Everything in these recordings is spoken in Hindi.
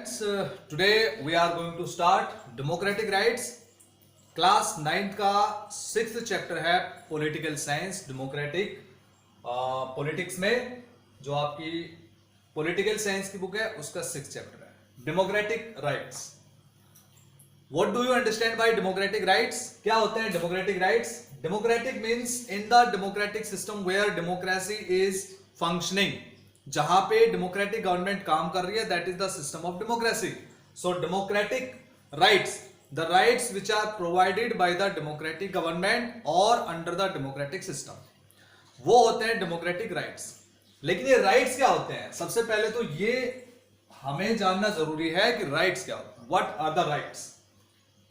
Today we are going to start democratic rights. Class 9th का 6th चैप्टर है पॉलिटिकल साइंस डेमोक्रेटिक पॉलिटिक्स में जो आपकी पॉलिटिकल साइंस की बुक है उसका 6th चैप्टर है democratic rights. What do you understand by democratic rights? क्या होते हैं democratic rights? Democratic means in the democratic system where democracy is functioning. जहां पे डेमोक्रेटिक गवर्नमेंट काम कर रही है, that is the system of democracy. So democratic rights, the rights which are provided by the democratic government और अंडर द डेमोक्रेटिक सिस्टम, वो होते हैं डेमोक्रेटिक राइट्स. लेकिन ये राइट्स क्या होते हैं? सबसे पहले तो ये हमें जानना जरूरी है कि राइट्स क्या होते हैं. What are the rights?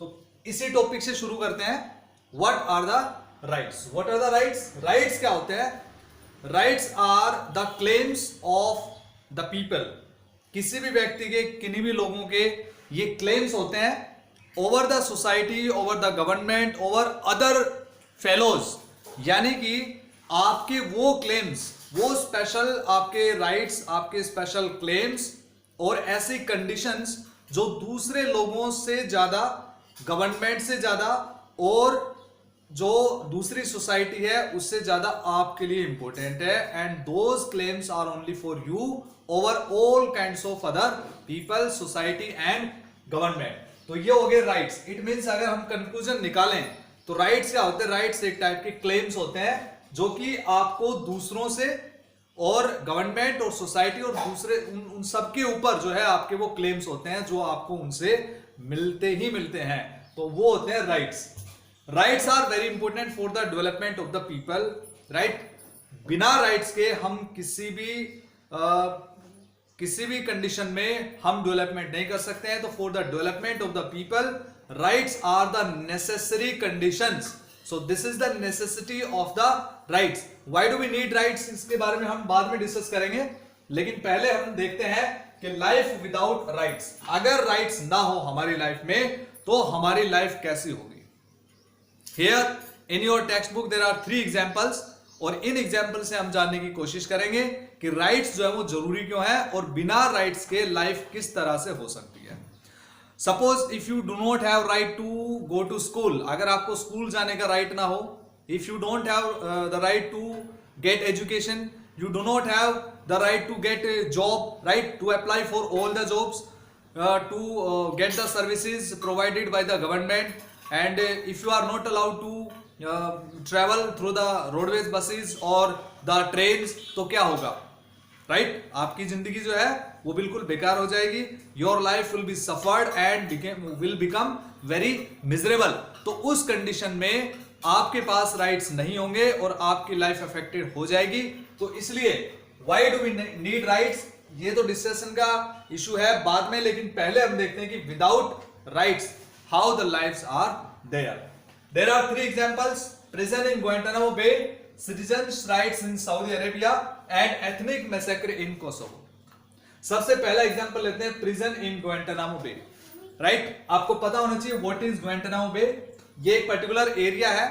तो इसी टॉपिक से शुरू करते हैं. What are the rights? What are the rights? Rights क्या होते हैं? Rights are the claims of the people. किसी भी व्यक्ति के, किन्हीं भी लोगों के ये क्लेम्स होते हैं over the society, over the government, over other fellows. यानी कि आपके वो क्लेम्स, वो स्पेशल आपके राइट्स, आपके स्पेशल क्लेम्स और ऐसी कंडीशंस जो दूसरे लोगों से ज्यादा, गवर्नमेंट से ज्यादा और जो दूसरी सोसाइटी है उससे ज्यादा आपके लिए इंपॉर्टेंट है. And those claims are only for you over all kinds of other people, society and government. तो ये हो गए राइट्स. इट मींस अगर हम कंक्लूजन निकालें तो राइट्स क्या होते हैं? राइट्स एक टाइप के क्लेम्स होते हैं जो कि आपको दूसरों से और गवर्नमेंट और सोसाइटी और दूसरे उन सबके ऊपर जो है आपके वो क्लेम्स होते हैं जो आपको उनसे मिलते ही मिलते हैं. तो वो होते हैं rights. Rights are very important for the development of the people. Right, बिना राइट्स के हम किसी भी कंडीशन में हम डेवलपमेंट नहीं कर सकते हैं. तो for the development of the people rights are the necessary conditions. So this is the necessity of the rights. Why do we need rights? इसके बारे में हम बाद में डिस्कस करेंगे. लेकिन पहले हम देखते हैं कि लाइफ विदाउट राइट्स, अगर राइट्स ना हो हमारी लाइफ में तो हमारी लाइफ कैसी होगी. Here in your textbook there are 3 examples और इन एग्जाम्पल से हम जानने की कोशिश करेंगे कि राइट्स जो है वो जरूरी क्यों है और बिना राइट्स के लाइफ किस तरह से हो सकती है. Suppose if you do not have right to go to school, अगर आपको स्कूल जाने का राइट ना हो, if you don't have the right to get education, you do not have the right to get job, right to apply for all the jobs, to get the services provided by the government. And if you are not allowed to travel through the roadways, buses or the trains, तो क्या होगा? Right? आपकी जिंदगी जो है वो बिल्कुल बेकार हो जाएगी. Your life will be suffered and will become very miserable. तो उस कंडीशन में आपके पास राइट्स नहीं होंगे और आपकी लाइफ अफेक्टेड हो जाएगी. तो इसलिए why do we need rights? ये तो डिस्कशन का इशू है बाद में, लेकिन पहले हम देखते हैं कि without rights how the lives are there. There are 3 examples: prison in Guantanamo Bay, citizens' rights in Saudi Arabia, and ethnic massacre in Kosovo. सबसे पहला एग्जांपल लेते हैं prison in Guantanamo Bay. Right, आपको पता होना चाहिए what is Guantanamo Bay. ये एक पर्टिकुलर एरिया है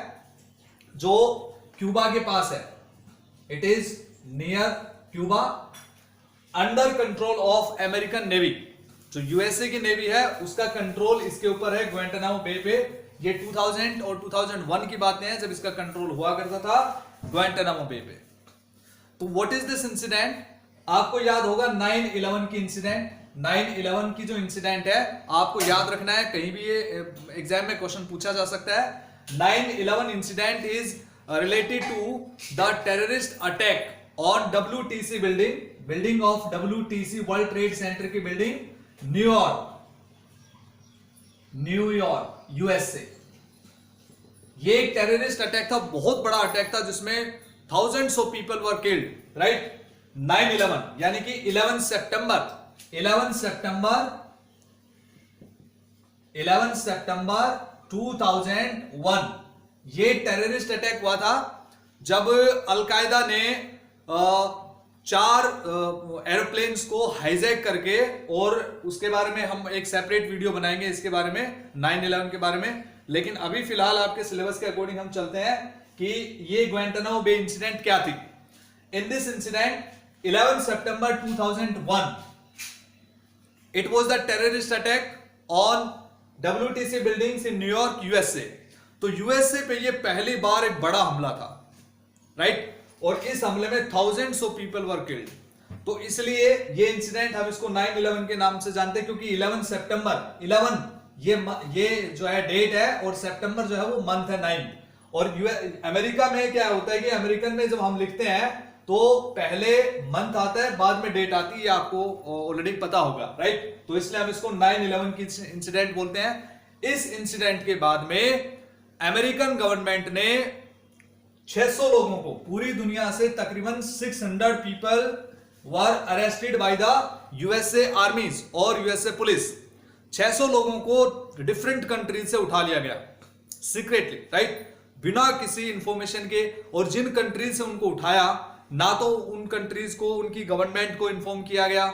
जो क्यूबा के पास है. It is near Cuba, under control of American Navy. जो यूएसए की नेवी है उसका कंट्रोल इसके ऊपर है ग्वांटानामो बे पे. ये 2000 और 2001 की बातें हैं जब इसका कंट्रोल हुआ करता था ग्वांटानामो बे पे. तो व्हाट इज दिस इंसिडेंट? आपको याद होगा 9/11 की इंसिडेंट. 9/11 की जो इंसिडेंट है आपको याद रखना है, कहीं भी ये एग्जाम में क्वेश्चन पूछा जा सकता है. 9/11 incident is related to the terrorist attack on WTC building of WTC world trade centre की बिल्डिंग, न्यूयॉर्क यूएसए. ये एक टेररिस्ट अटैक था, बहुत बड़ा अटैक था जिसमें thousands of people were killed. Right, 9/11 यानी कि 11 सितंबर 2001 ये टेररिस्ट अटैक हुआ था जब अलकायदा ने 4 एरोप्लेन्स को हाईजैक करके, और उसके बारे में हम एक सेपरेट वीडियो बनाएंगे इसके बारे में, 9/11 के बारे में. लेकिन अभी फिलहाल आपके सिलेबस के अकॉर्डिंग हम चलते हैं कि ये ग्वांटानामो बे इंसिडेंट क्या थी. In this incident 11 September 2001 it was the terrorist attack on WTC buildings in New York USA। तो यूएसए पे ये पहली बार एक बड़ा हमला था, राइट? और इस हमले में thousands of people were killed. तो इसलिए ये इंसिडेंट हम इसको 9/11 के नाम से जानते हैं, क्योंकि 11 सितंबर 11 ये जो है डेट है, और सितंबर जो है वो मंथ है 9। और अमेरिका में क्या होता है कि अमेरिकन में जब हम लिखते हैं तो पहले मंथ आता है, बाद में डेट आती है, आपको ऑलरेडी पता होगा, राइट? तो इसलिए हम इसको 9/11 की इंसिडेंट बोलते हैं। इस इंसिडेंट के बाद में अमेरिकन गवर्नमेंट ने 600 लोगों को, पूरी दुनिया से तकरीबन 600 people were arrested by the USA आर्मीज और यूएसए पुलिस। 600 लोगों को डिफरेंट कंट्रीज से उठा लिया गया सीक्रेटली, राइट? बिना किसी इंफॉर्मेशन के। और जिन कंट्रीज से उनको उठाया, ना तो उन कंट्रीज को, उनकी गवर्नमेंट को इन्फॉर्म किया गया,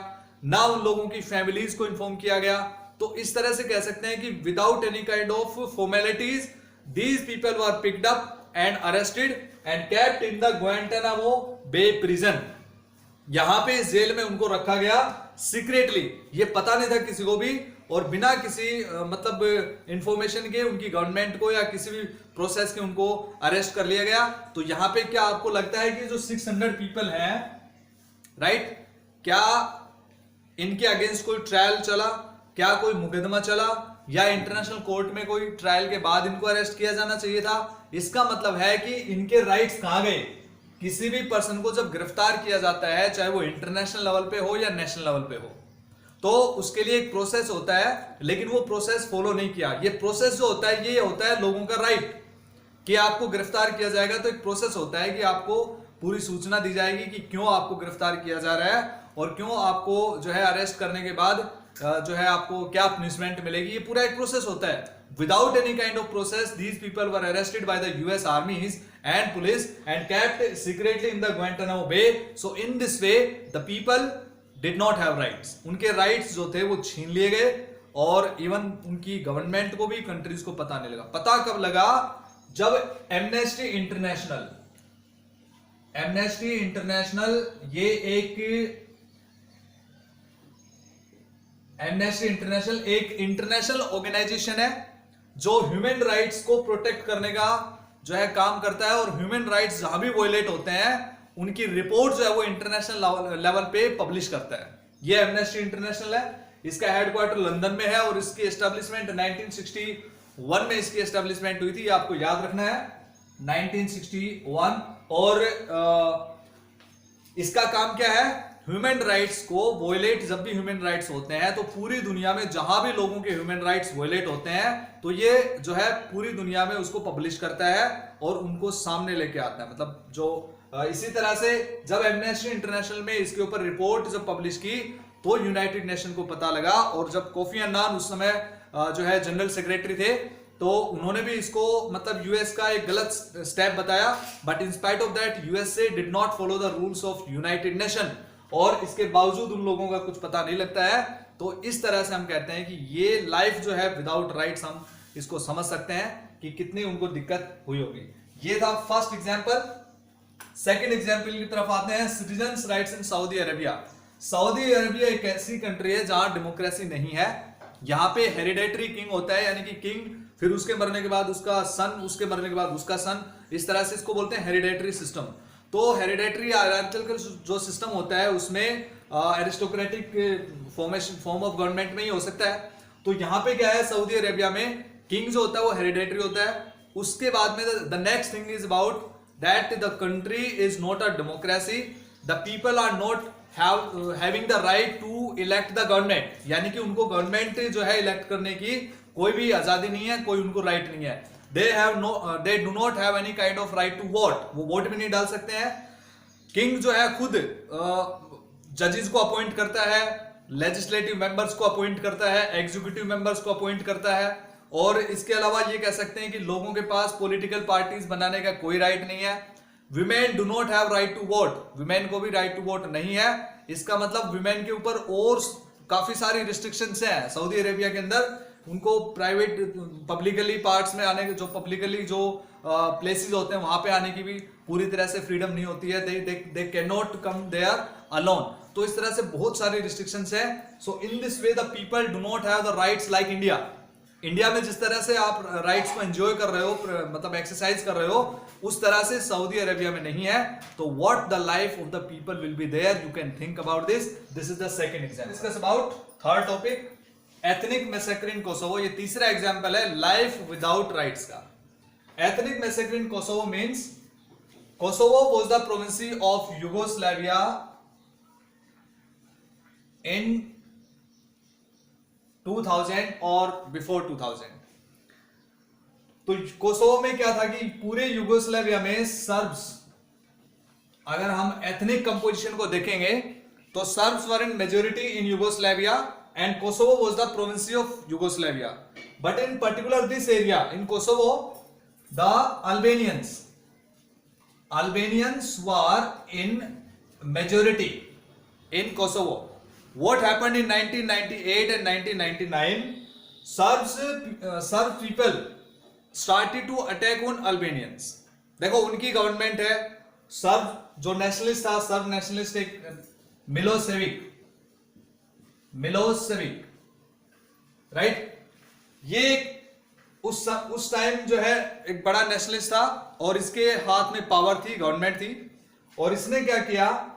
ना उन लोगों की फैमिलीज को इन्फॉर्म किया गया। तो इस तरह से कह सकते हैं कि without any kind of formalities these people were picked up and arrested and kept in the Guantanamo Bay prison। यहां पे जेल में उनको रखा गया सीक्रेटली, ये पता नहीं था किसी को भी, और बिना किसी मतलब इंफॉर्मेशन के उनकी गवर्नमेंट को या किसी भी प्रोसेस के उनको अरेस्ट कर लिया गया। तो यहां पे क्या आपको लगता है कि जो 600 पीपल हैं, राइट, क्या इनके अगेंस्ट कोई ट्रायल चला, क्या कोई मुकदमा चला, या इंटरनेशनल कोर्ट में कोई ट्रायल के बाद इनको अरेस्ट किया जाना चाहिए था? इसका मतलब है कि इनके राइट्स कहां गए? किसी भी पर्सन को जब गिरफ्तार किया जाता है, चाहे वो इंटरनेशनल लेवल पे हो या नेशनल लेवल पे हो, तो उसके लिए एक प्रोसेस होता है, लेकिन वो प्रोसेस फॉलो नहीं किया। ये प्रोसेस जो होता है, ये होता है लोगों का राइट कि आपको गिरफ्तार किया जाएगा। तो एक प्रोसेस होता है कि आपको पूरी सूचना दी जाएगी कि क्यों आपको गिरफ्तार किया जा रहा है, और क्यों आपको जो है अरेस्ट करने के बाद जो है आपको क्या पनिशमेंट मिलेगी। ये पूरा एक प्रोसेस होता है। Without any kind of process these people were arrested by the US armies and police and kept secretly in the Guantanamo Bay. So in this way the people did not have rights. उनके राइट्स जो थे वो छीन लिए गए, और इवन उनकी गवर्नमेंट को भी, कंट्रीज को पता नहीं लगा। पता कब लगा? जब एमनेस्टी इंटरनेशनल ये एक एमनेस्टी इंटरनेशनल एक इंटरनेशनल ऑर्गेनाइजेशन है जो ह्यूमन राइट्स को प्रोटेक्ट करने का जो है काम करता है, और ह्यूमन राइट्स जहां भी वायलेट होते हैं उनकी रिपोर्ट जो है वो इंटरनेशनल लेवल पे पब्लिश करता है। ये एमनेस्टी इंटरनेशनल है, इसका हेडक्वार्टर लंदन में है, और इसकी एस्टेब्लिशमेंट 1961 में इसकी एस्टेब्लिशमेंट हुई थी। आपको याद रखना है 1961। और इसका काम क्या है? ह्यूमन राइट्स को वॉयलेट, जब भी ह्यूमन राइट्स होते हैं तो पूरी दुनिया में जहां भी लोगों के ह्यूमन राइट्स वॉयलेट होते हैं, तो ये जो है पूरी दुनिया में उसको पब्लिश करता है और उनको सामने लेके आता है। मतलब जो इसी तरह से जब एमनेस्टी इंटरनेशनल में इसके ऊपर रिपोर्ट जब पब्लिश की, तो यूनाइटेड नेशन को पता लगा, और जब कोफी अन्नान उस समय जो है जनरल सेक्रेटरी थे, तो उन्होंने भी इसको मतलब यूएस का एक गलत स्टेप बताया। But in spite of that USA did not follow the rules of United nation, और इसके बावजूद उन लोगों का कुछ पता नहीं लगता है। तो इस तरह से हम कहते हैं कि ये लाइफ जो है विदाउट राइट्स, हम इसको समझ सकते हैं कि कितनी उनको दिक्कत हुई होगी। ये था फर्स्ट एग्जांपल। सेकंड एग्जांपल की तरफ आते हैं, citizens rights in Saudi Arabia. Saudi Arabia एक ऐसी कंट्री है जहां डेमोक्रेसी नहीं है। यहाँ पे हेरिडेटरी किंग होता है, यानी कि किंग, फिर उसके मरने के बाद उसका सन, उसके मरने के बाद उसका सन, इस तरह से इसको बोलते हैं हेरिडेटरी सिस्टम। तो हेरिडेटरी हायरार्किकल जो सिस्टम होता है उसमें एरिस्टोक्रेटिक फॉर्म ऑफ गवर्नमेंट में ही हो सकता है। तो यहाँ पे क्या है, सऊदी अरेबिया में किंग जो होता है वो हेरिडेटरी होता है। उसके बाद में the next thing is about that the country is not a democracy, the people are not having the right to elect the government, यानी कि उनको गवर्नमेंट जो है इलेक्ट करने की कोई भी आजादी नहीं है, कोई उनको राइट नहीं है। they do not have any kind of right to vote, वो वोट भी नहीं डाल सकते हैं। किंग जो है खुद जजेस को अपॉइंट करता है, लेजिस्लेटिव मेंबर्स को अपॉइंट करता है, एग्जीक्यूटिव मेंबर्स को अपॉइंट करता है, और इसके अलावा ये कह सकते हैं कि लोगों के पास पॉलिटिकल पार्टीज बनाने का कोई राइट नहीं है। Women do not have right to vote, women को भी राइट टू वोट नहीं है। इसका मतलब विमेन के ऊपर और काफी सारी रिस्ट्रिक्शंस हैं सऊदी अरेबिया के अंदर। उनको प्राइवेट पब्लिकली पार्ट्स में आने के, जो पब्लिकली जो प्लेसेस होते हैं वहां पे आने की भी पूरी तरह से फ्रीडम नहीं होती है। They can not come there alone. तो इस तरह से बहुत सारी रिस्ट्रिक्शंस है. So in this way the people do not have the rights like India. India में जिस तरह से आप राइट्स को एंजॉय कर रहे हो, मतलब एक्सरसाइज कर रहे हो, उस तरह से सऊदी अरेबिया में नहीं है. तो what the life of the people will be there, you can think about this. This is the second example. Discuss about third topic, ethnic massacre in Kosovo. ये तीसरा एग्जांपल है लाइफ विदाउट राइट्स का. Ethnic massacre in Kosovo means Kosovo was the province of Yugoslavia in 2000 और before 2000. तो कोसोवो में क्या था कि पूरे यूगोस्लाविया में सर्ब्स, अगर हम एथनिक कंपोजिशन को देखेंगे तो shrubs were in majority in Yugoslavia and Kosovo was the province of Yugoslavia. But in particular this area in Kosovo the Albanians were in majority in Kosovo. What happened in 1998 and 1999? Serb people started to attack on Albanians. देखो उनकी गवर्नमेंट है, सर्ब जो नेशनलिस्ट था, सर्ब नेशनलिस्ट एक मिलोसेविक, राइट. ये उस टाइम जो है एक बड़ा नेशनलिस्ट था और इसके हाथ में पावर थी, गवर्नमेंट थी. और इसने क्या किया,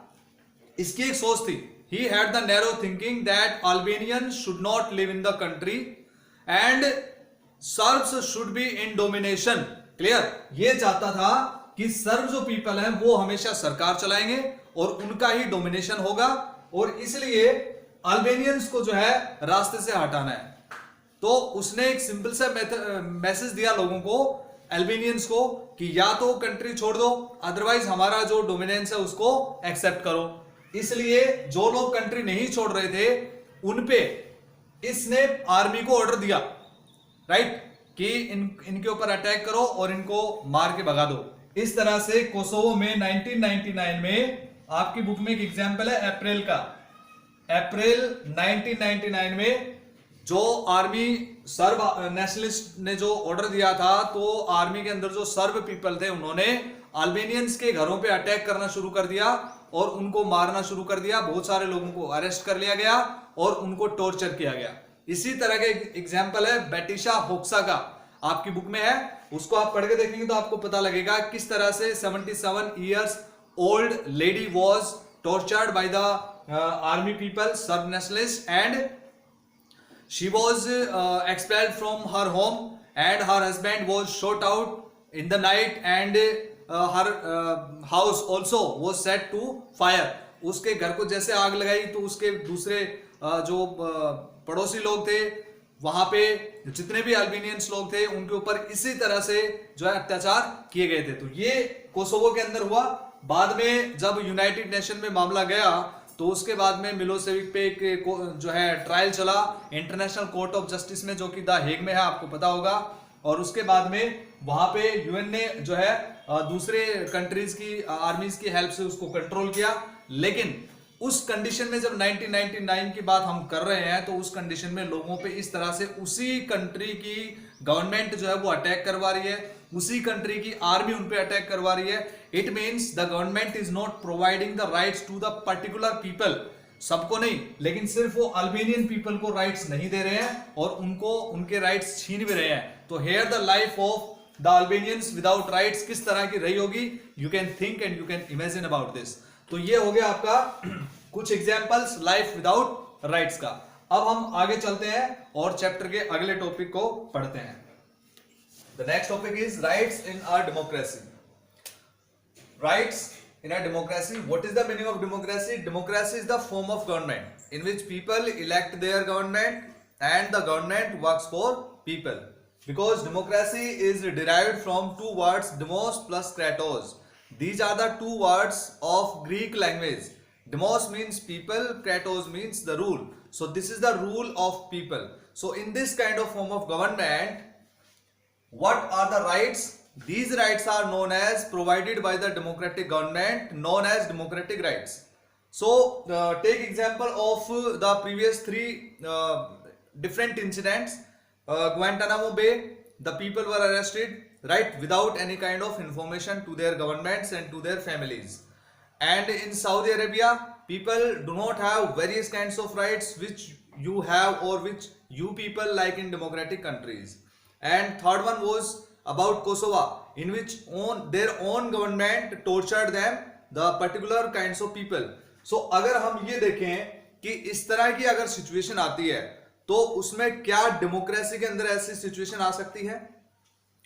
इसकी एक सोच थी, he had the narrow thinking that Albanian should not live in the country and shrubs should be in domination. Clear. ये चाहता था कि सर्ब जो पीपल हैं वो हमेशा सरकार चलाएंगे और उनका ही डोमिनेशन होगा, और इसलिए अल्बेनियंस को जो है रास्ते से हटाना है. तो उसने एक सिंपल सा मैसेज दिया लोगों को, अल्बेनियंस को, कि या तो कंट्री छोड़ दो, अदरवाइज हमारा जो डोमिनेंस है उसको एक्सेप्ट करो. इसलिए जो लोग कंट्री नहीं छोड़ रहे थे उन पे इसने आर्मी को ऑर्डर दिया, राइट, कि इनके ऊपर अटैक करो और इनको मार के भगा दो. इस तरह से कोसोवो में 1999 में, आपकी बुक में एक एग्जांपल है अप्रैल का, अप्रैल 1999 में जो आर्मी सर्ब नेशनलिस्ट ने जो ऑर्डर दिया था, तो आर्मी के अंदर जो सर्ब पीपल थे उन्होंने अल्बेनियंस के घरों पे अटैक करना शुरू कर दिया और उनको मारना शुरू कर दिया. बहुत सारे लोगों को अरेस्ट कर लिया गया और उनको टॉर्चर किया गया. इसी तरह के एग्जांपल है बेटिशा होक्सा का, आपकी बुक में है, उसको आप पढ़ के देखेंगे तो आपको पता लगेगा किस तरह से 77 years old lady was tortured by the army people, Serb nationalists, and she was expelled from her home and her husband was shot out in the night and her house also was set to fire. उसके घर को जैसे आग लगाई तो उसके दूसरे जो पड़ोसी लोग थे वहां पे जितने भी अल्बेनियंस लोग थे उनके ऊपर इसी तरह से जो है अत्याचार किए गए थे. तो ये कोसोवो के अंदर हुआ. बाद में जब यूनाइटेड नेशन में मामला गया तो उसके बाद में मिलोसेविक पे एक जो है ट्रायल चला इंटरनेशनल कोर्ट ऑफ जस्टिस में, जो कि द हेग में है, आपको पता होगा. और उसके बाद में वहां पे यूएन ने जो है दूसरे कंट्रीज की आर्मीज की हेल्प से उसको कंट्रोल किया. लेकिन उस कंडीशन में जब 1999 की बात हम कर रहे हैं तो उस कंडीशन में लोगों पे इस तरह से उसी कंट्री की गवर्नमेंट जो है वो अटैक करवा रही है, उसी कंट्री की आर्मी उन पे अटैक करवा रही है. It means the government is not providing the rights to the particular people, सबको नहीं, लेकिन सिर्फ वो अल्बेनियन पीपल को राइट्स नहीं दे रहे हैं और उनको उनके राइट्स छीन भी रहे हैं. तो here the life of the Albanians without rights किस तरह की रही होगी, you can think and you can imagine about this. तो ये हो गया आपका कुछ एग्जांपल्स लाइफ विदाउट राइट्स का. अब हम आगे चलते हैं और चैप्टर के अगले टॉपिक को पढ़ते हैं. The next topic is rights in a democracy. Rights in a democracy. What is the meaning of democracy? Democracy is the form of government in which people elect their government and the government works for people. Because democracy is derived from two words, demos plus kratos. These are the two words of Greek language. Demos means people, kratos means the rule. So this is the rule of people. So in this kind of form of government, what are the rights? These rights are known as provided by the democratic government, known as democratic rights. So take example of the previous three different incidents. Guantanamo Bay, the people were arrested, right, without any kind of information to their governments and to their families. And in Saudi Arabia, people do not have various kinds of rights which you have or which you people like in democratic countries. And third one was about Kosovo, in which their own government tortured them, the particular kinds of people. So अगर हम ये देखें कि इस तरह की अगर सिचुएशन आती है तो उसमें क्या डेमोक्रेसी के अंदर ऐसी सिचुएशन आ सकती है?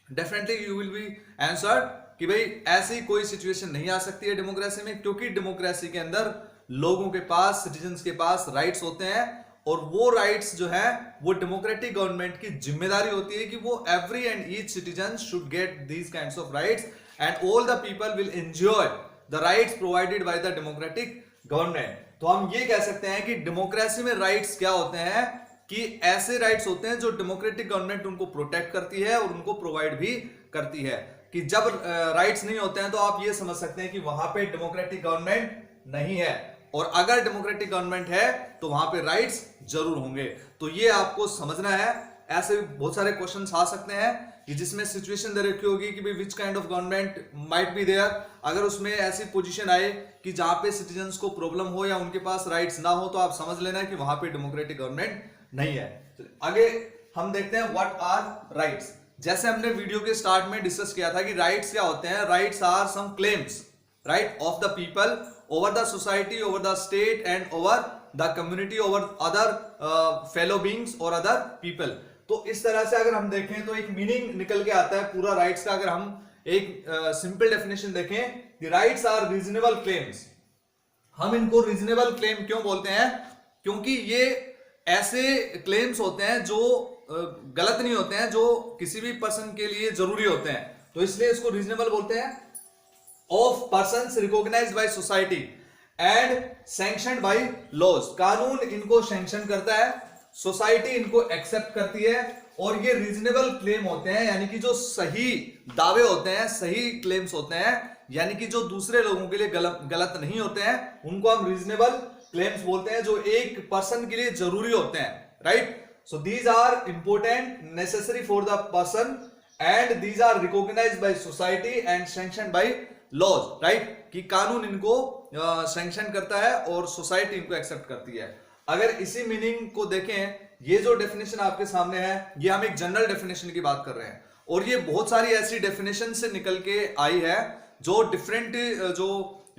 Definitely you will be answered कि भाई ऐसी कोई सिचुएशन नहीं आ सकती है डेमोक्रेसी में, क्योंकि डेमोक्रेसी के अंदर लोगों के पास, सिटीजन्स के पास राइट्स होते हैं और वो राइट्स जो है वो डेमोक्रेटिक गवर्नमेंट की जिम्मेदारी होती है कि वो every and each citizen should get these kinds of rights and all the people will enjoy the rights provided by the democratic government. तो हम ये कह सकते हैं कि डेमोक्रेसी में राइट्स क्या होते हैं कि ऐसे राइट्स होते हैं जो डेमोक्रेटिक गवर्नमेंट उनको प्रोटेक्ट करती है और उनको प्रोवाइड भी करती है. कि जब राइट्स नहीं होते हैं तो आप ये समझ सकते हैं कि वहां पे डेमोक्रेटिक गवर्नमेंट नहीं है, और अगर डेमोक्रेटिक गवर्नमेंट है तो वहां पे राइट्स जरूर होंगे. तो ये आपको समझना है. ऐसे बहुत सारे क्वेश्चंस आ सकते हैं कि जिसमें सिचुएशन दे रखी होगी कि भाई which kind of government might be there. अगर उसमें ऐसी पोजीशन आए कि जहां पे सिटीजन्स को प्रॉब्लम हो या उनके पास राइट्स ना हो तो आप समझ लेना कि वहां पे डेमोक्रेटिक गवर्नमेंट नहीं है. आगे हम देखते हैं व्हाट आर राइट्स. जैसे हमने वीडियो के स्टार्ट में डिस्कस किया था कि राइट्स क्या होते हैं. Rights are some claims right of the people over the society, over the state and over the community, over other fellow beings और अदर पीपल. तो इस तरह से अगर हम देखें तो एक मीनिंग निकल के आता है पूरा राइट्स का. अगर हम एक सिंपल डेफिनेशन देखें, the rights are reasonable claims. हम इनको रीजनेबल क्लेम क्यों बोलते हैं? क्योंकि ये ऐसे क्लेम्स होते हैं जो गलत नहीं होते हैं, जो किसी भी पर्सन के लिए जरूरी होते हैं, तो इसलिए इसको रीजनेबल बोलते हैं. Of persons recognised by society and sanctioned by laws. कानून इनको सैंक्शन करता है, सोसाइटी इनको एक्सेप्ट करती है, और ये रीजनेबल क्लेम होते हैं, यानी कि जो सही दावे होते हैं, सही क्लेम्स होते हैं, यानी कि जो दूसरे लोगों के लिए गलत नहीं होते हैं, उनको हम रीजनेबल क्लेम्स बोलते हैं, जो एक पर्सन के लिए जरूरी होते हैं. Right. So these are important, necessary for the person, and these are recognized by society and sanctioned by laws. Right? कि कानून इनको सैंक्शन करता है और सोसाइटी इनको एक्सेप्ट करती है. अगर इसी मीनिंग को देखें, ये जो डेफिनेशन आपके सामने है, ये हम एक जनरल डेफिनेशन की बात कर रहे हैं, और ये बहुत सारी ऐसी डेफिनेशन से निकल के आई है जो डिफरेंट, जो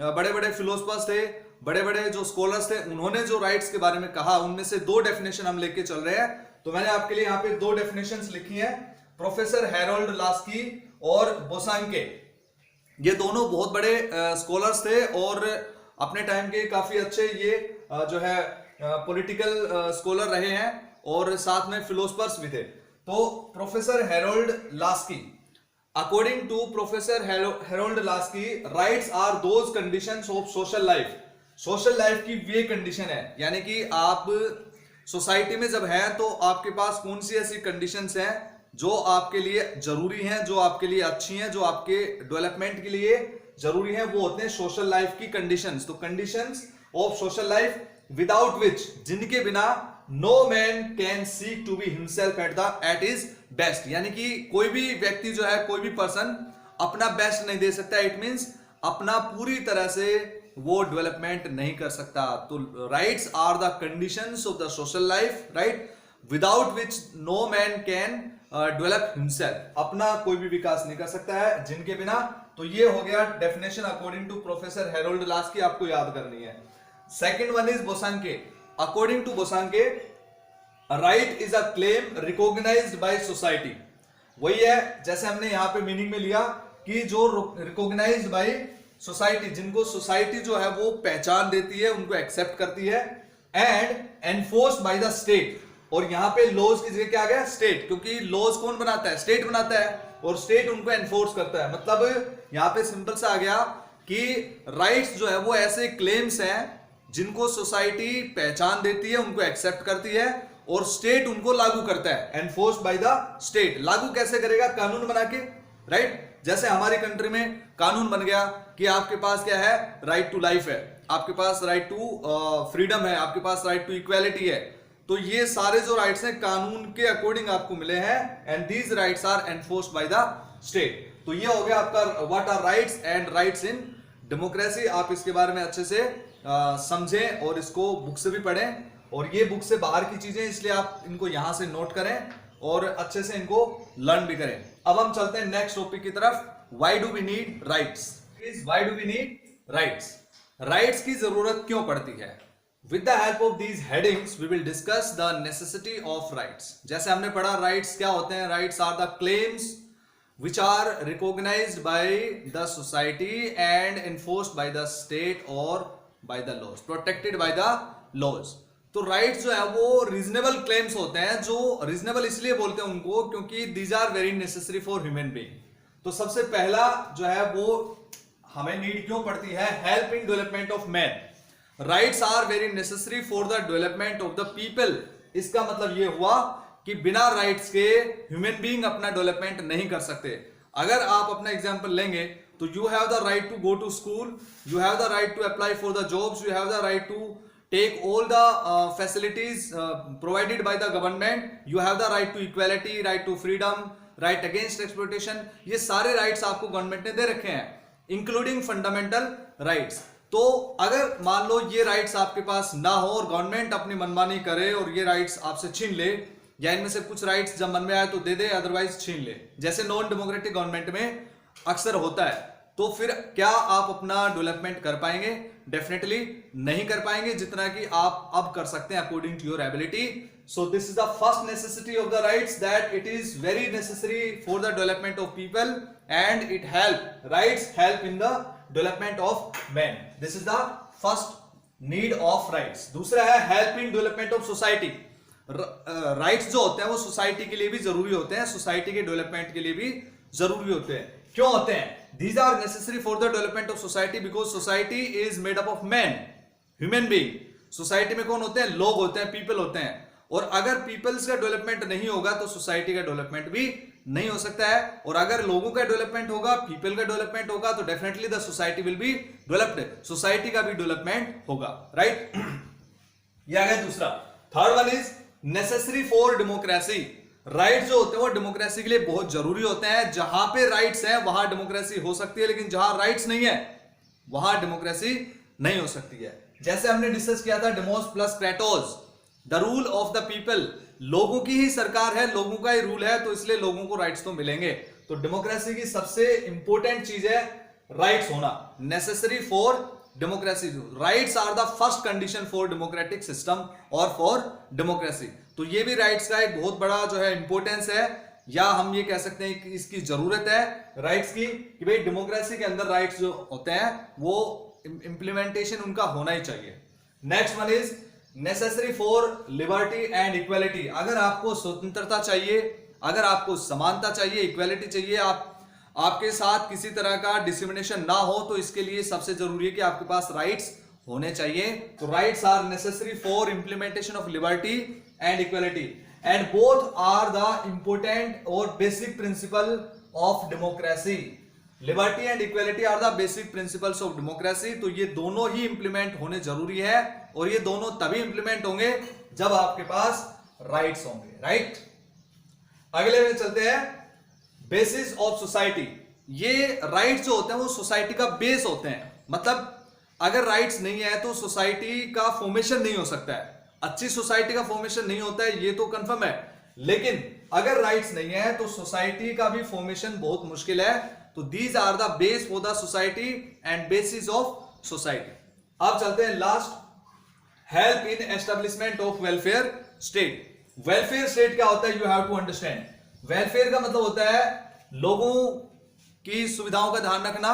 बड़े बड़े फिलोसफर्स थे, बड़े बड़े जो स्कॉलर्स थे, उन्होंने जो राइट्स के बारे में कहा, उनमें से दो डेफिनेशन हम लेके चल रहे हैं. तो मैंने आपके लिए यहाँ पे दो डेफिनेशंस लिखी हैं, प्रोफेसर हैरोल्ड लास्की और बोसांके. ये दोनों बहुत बड़े स्कॉलर्स थे और अपने टाइम के काफी अच्छे ये जो है पॉलिटिकल स्कॉलर रहे हैं, और साथ में फिलोसफर्स भी थे. तो professor Harold Laski, according to professor Harold Laski, rights are those conditions of social life. Social life की वे कंडीशन है, यानी कि आप सोसाइटी में जब हैं तो आपके पास कौन सी ऐसी कंडीशंस हैं जो आपके लिए जरूरी हैं, जो आपके लिए अच्छी हैं, जो आपके डेवलपमेंट के लिए जरूरी हैं, वो होते हैं सोशल लाइफ की कंडीशंस. तो conditions of social life without which, जिनके बिना no man can seek to be himself at his best. यानी कि कोई भी व्यक्ति जो है, कोई भी पर्सन अपना बेस्ट नहीं दे सकता. इट मींस अपना पूरी तरह से वो डेवलपमेंट नहीं कर सकता. तो rights are the conditions of the social life, right, without which no man can develop himself. अपना कोई भी विकास नहीं कर सकता है जिनके बिना. तो ये हो गया definition according to professor Harold Laski, आपको याद करनी है. Second one is Bosanquet. According to Bosanquet, right is a claim recognised by society. वही है जैसे हमने यहां पे मीनिंग में लिया कि जो रिकॉग्नाइज्ड बाय सोसाइटी, जिनको सोसाइटी जो है वो पहचान देती है, उनको एक्सेप्ट करती है, and enforced by the state. और यहां पे लॉज की जगह क्या आ गया? स्टेट, क्योंकि लॉज कौन बनाता है? स्टेट बनाता है, और स्टेट उनको एनफोर्स करता है. मतलब यहां पे सिंपल सा आ गया कि राइट्स जो है वो ऐसे क्लेम्स हैं जिनको सोसाइटी पहचान देती है, उनको एक्सेप्ट करती है, और स्टेट उनको लागू करता है. Enforced by the state. लागू कैसे करेगा? कानून बना के. राइट. जैसे हमारी कंट्री में कानून बन गया कि आपके पास क्या है? राइट टू लाइफ है, आपके पास राइट टू फ्रीडम है, आपके पास राइट टू इक्वालिटी है. तो ये सारे जो राइट्स हैं कानून के अकॉर्डिंग आपको मिले हैं, and these rights are enforced by the state. तो ये हो गया आपका what are rights and rights in democracy. आप इसके बारे में अच्छे से समझें और इसको बुक से भी पढ़ें, और ये बुक से बाहर की चीजें इसलिए आप इनको यहां से नोट करें और अच्छे से इनको लर्न भी करें। अब हम चलते हैं नेक्स्ट टॉपिक की तरफ। Why do we need rights? Why do we need rights? Rights की जरूरत क्यों पड़ती है? With the help of these headings, we will discuss the necessity of rights. जैसे हमने पढ़ा rights क्या होते हैं? Rights are the claims which are recognized by the society and enforced by the state or by the laws, protected by the laws. तो rights जो है वो reasonable claims होते हैं, जो reasonable इसलिए बोलते हैं उनको क्योंकि these are very necessary for human being. तो सबसे पहला जो है वो हमें नीड क्यों पड़ती है? Help in development of man. Rights are very necessary for the development of the people. इसका मतलब ये हुआ कि बिना राइट्स के ह्यूमन बीइंग अपना डेवलपमेंट नहीं कर सकते। अगर आप अपना एग्जांपल लेंगे तो you have the right to go to school, you have the right to apply for the jobs, you have the right to take all the facilities provided by the government, you have the right to equality, right to freedom, right against exploitation. ये सारे राइट्स आपको गवर्नमेंट ने दे रखे हैं, इंक्लूडिंग फंडामेंटल राइट्स। तो अगर मान लो ये राइट्स आपके पास ना हो और गवर्नमेंट अपनी मनमानी करे और ये राइट्स आपसे छीन ले, या इनमें से कुछ राइट्स जब मन में आए तो दे दे, अदरवाइज छीन ले, जैसे नॉन डेमोक्रेटिक गवर्नमेंट में अक्सर होता है, तो फिर क्या आप अपना डेवलपमेंट कर पाएंगे? डेफिनेटली नहीं कर पाएंगे, जितना कि आप अब कर सकते हैं according to your ability. So this is the first necessity of the rights, that it is very necessary for the development of people and it help, rights help in the development of man. This is the first need of rights. दूसरा है help in development of society. Rights जो होते हैं वो सोसाइटी के लिए भी जरूरी होते हैं, सोसाइटी के डेवलपमेंट के लिए भी जरूरी होते हैं। क्यों होते हैं? These are necessary for the development of society because society is made up of men, human being. Society में कौन होते हैं? लोग होते हैं, पीपल होते हैं। और अगर पीपल्स का डेवलपमेंट नहीं होगा तो सोसाइटी का डेवलपमेंट भी नहीं हो सकता है। और अगर लोगों का डेवलपमेंट होगा, पीपल का डेवलपमेंट होगा, तो definitely the society will be developed, society का भी डेवलपमेंट होगा, राइट? ये आ गया दूसरा। Third one is necessary for democracy. Rights जो होते हैं वो डेमोक्रेसी के लिए बहुत जरूरी होते हैं। जहां पे राइट्स है वहां डेमोक्रेसी हो सकती है, लेकिन जहां राइट्स नहीं है वहां डेमोक्रेसी नहीं हो सकती है। जैसे हमने डिस्कस किया था demos plus Kratos, the rule of the people. लोगों की ही सरकार है, लोगों का ही रूल है, तो इसलिए लोगों को राइट्स तो मिलेंगे। तो डेमोक्रेसी की सबसे इंपॉर्टेंट चीज है राइट्स होना, necessary for democracy. Rights are the first condition for democratic system और फॉर डेमोक्रेसी। तो ये भी राइट्स का एक बहुत बड़ा जो है इंपॉर्टेंस है, या हम ये कह सकते हैं कि इसकी जरूरत है राइट्स की, कि भाई डेमोक्रेसी के अंदर राइट्स जो होते हैं वो इंप्लीमेंटेशन उनका होना ही चाहिए। Next one is necessary for liberty and equality. अगर आपको स्वतंत्रता चाहिए, अगर आपको समानता चाहिए, इक्वालिटी चाहिए, आपके साथ किसी तरह का डिस्क्रिमिनेशन ना हो, तो इसके लिए सबसे जरूरी है कि आपके पास राइट्स होने चाहिए। तो rights are necessary for implementation of liberty and equality, and both are the important और basic principle of democracy. Liberty and equality are the basic principles of democracy. तो ये दोनों ही इंप्लीमेंट होने जरूरी है, और ये दोनों तभी इंप्लीमेंट होंगे जब आपके पास राइट्स होंगे, राइट? अगले में चलते हैं, बेसिस ऑफ सोसाइटी। ये राइट्स जो होते हैं वो सोसाइटी का बेस होते हैं। मतलब अगर राइट्स नहीं है तो सोसाइटी का फॉर्मेशन नहीं हो सकता है, अच्छी सोसाइटी का फॉर्मेशन नहीं होता है, ये तो कंफर्म है। लेकिन अगर राइट्स नहीं है तो सोसाइटी का भी फॉर्मेशन बहुत मुश्किल है। तो these are the base for the society and basis of society. अब चलते हैं last, help in establishment of welfare state. Welfare state क्या होता है? You have to understand. Welfare का मतलब होता है लोगों की सुविधाओं का ध्यान रखना,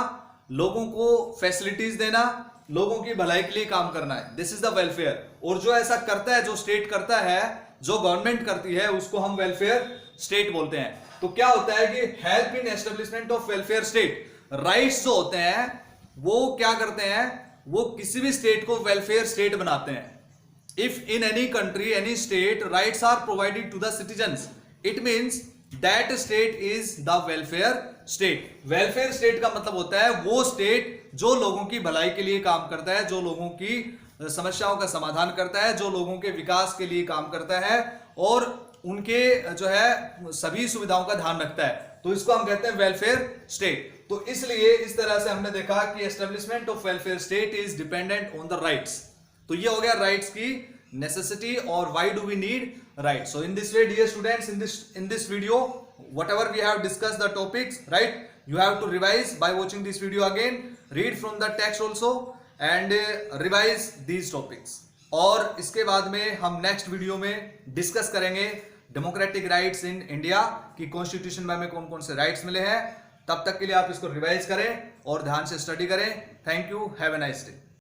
लोगों को फैसिलिटीज देना, लोगों की भलाई के लिए काम करना है। This is the welfare. और जो ऐसा करता है, जो स्टेट करता है, जो गवर्नमेंट करती है, उसको हम वेलफेयर स्टेट बोलते हैं। तो क्या होता है कि help in establishment of welfare state. Rights जो होते हैं वो क्या करते हैं? वो किसी भी स्टेट को वेलफेयर स्टेट बनाते हैं। If in any country, any state, rights are provided to the citizens, it means that state is the welfare state. Welfare state का मतलब होता है वो स्टेट जो लोगों की भलाई के लिए काम करता है, जो लोगों की समस्याओं का समाधान करता है, जो लोगों के विकास के लिए काम करता है और उनके जो है सभी सुविधाओं का ध्यान रखता है। तो इसको हम कहते हैं वेलफेयर स्टेट। तो इसलिए इस तरह से हमने देखा कि establishment of welfare state is dependent on the rights. तो ये हो गया राइट्स की नेसेसिटी और why do we need rights. So in this way dear students, in this video whatever we have discussed the topics, right, you have to revise by watching this video again, read from the text also and revise these topics। और इसके बाद में हम नेक्स्ट वीडियो में डिस्कस करेंगे डेमोक्रेटिक राइट्स इन इंडिया की कॉन्स्टिट्यूशन में हमें कौन कौन से राइट्स मिले हैं। तब तक के लिए आप इसको रिवाइज करें और ध्यान से स्टडी करें। Thank you, have a nice day.